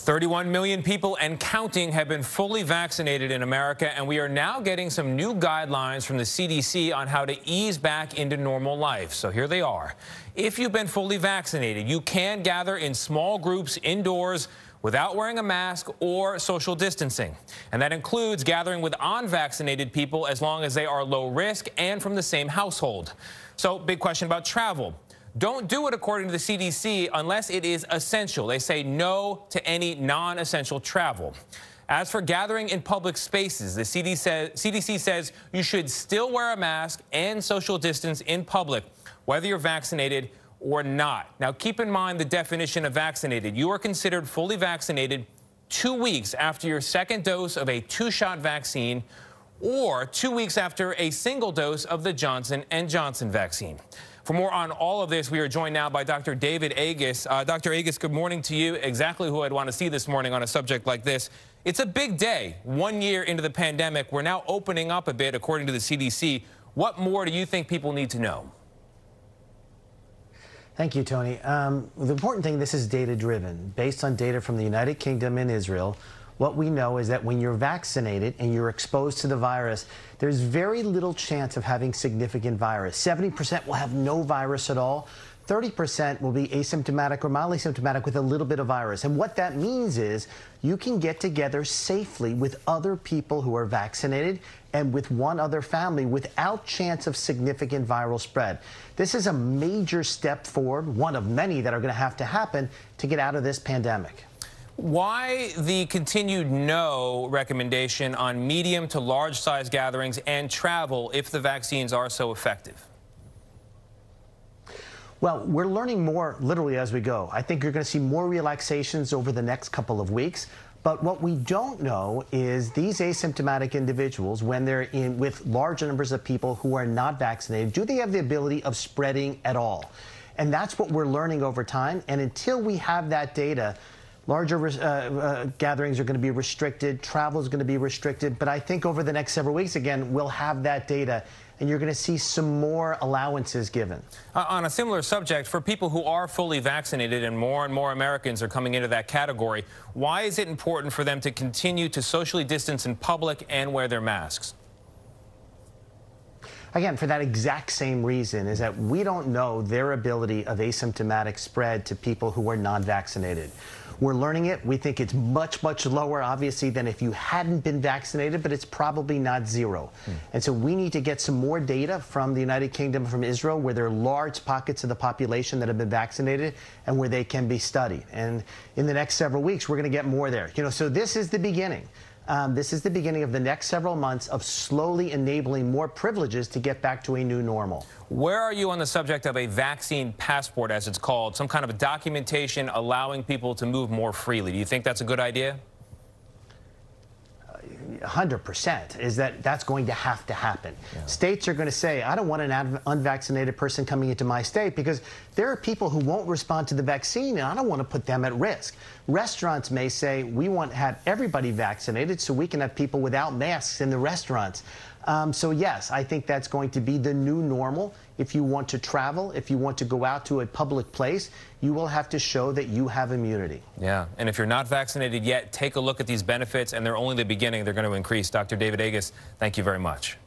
31 million people and counting have been fully vaccinated in America, and we are now getting some new guidelines from the CDC on how to ease back into normal life. So here they are. If you've been fully vaccinated, you can gather in small groups indoors without wearing a mask or social distancing. And that includes gathering with unvaccinated people as long as they are low risk and from the same household. So, big question about travel. Don't do it, according to the CDC, unless it is essential. They say no to any non-essential travel. As for gathering in public spaces, the CDC says you should still wear a mask and social distance in public, whether you're vaccinated or not. Now, keep in mind the definition of vaccinated. You are considered fully vaccinated 2 weeks after your second dose of a 2-shot vaccine or 2 weeks after a single dose of the Johnson & Johnson vaccine. For more on all of this, we are joined now by Dr. David Agus. Dr. Agus, good morning to you. Exactly who I'd want to see this morning on a subject like this. It's a big day. 1 year into the pandemic, we're now opening up a bit, according to the CDC. What more do you think people need to know? Thank you, Tony. The important thing, this is data-driven. Based on data from the United Kingdom and Israel, what we know is that when you're vaccinated and you're exposed to the virus, there's very little chance of having significant virus. 70% will have no virus at all. 30% will be asymptomatic or mildly symptomatic with a little bit of virus. And what that means is you can get together safely with other people who are vaccinated and with one other family without chance of significant viral spread. This is a major step forward, one of many that are going to have to happen to get out of this pandemic. Why the continued no recommendation on medium to large size gatherings and travel if the vaccines are so effective? Well, we're learning more literally as we go. I think you're going to see more relaxations over the next couple of weeks. But what we don't know is these asymptomatic individuals, when they're in with large numbers of people who are not vaccinated, do they have the ability of spreading at all? And that's what we're learning over time. And until we have that data, larger gatherings are going to be restricted. Travel is going to be restricted. But I think over the next several weeks, again, we'll have that data, and you're going to see some more allowances given. On a similar subject, for people who are fully vaccinated, and more Americans are coming into that category, why is it important for them to continue to socially distance in public and wear their masks? Again, for that exact same reason, is that we don't know their ability of asymptomatic spread to people who are non-vaccinated. We're learning it. We think it's much, much lower, obviously, than if you hadn't been vaccinated, but it's probably not zero. And so we need to get some more data from the United Kingdom, from Israel, where there are large pockets of the population that have been vaccinated and where they can be studied. And in the next several weeks, we're going to get more there. You know, so this is the beginning. This is the beginning of the next several months of slowly enabling more privileges to get back to a new normal. Where are you on the subject of a vaccine passport, as it's called, some kind of a documentation allowing people to move more freely? Do you think that's a good idea? 100% is that's going to have to happen. Yeah. States are going to say, I don't want an unvaccinated person coming into my state because there are people who won't respond to the vaccine and I don't want to put them at risk. Restaurants may say, we want to have everybody vaccinated so we can have people without masks in the restaurants. So yes, I think that's going to be the new normal. If you want to travel, if you want to go out to a public place, you will have to show that you have immunity. Yeah, and if you're not vaccinated yet, take a look at these benefits, and they're only the beginning. They're going to increase. Dr. David Agus, thank you very much.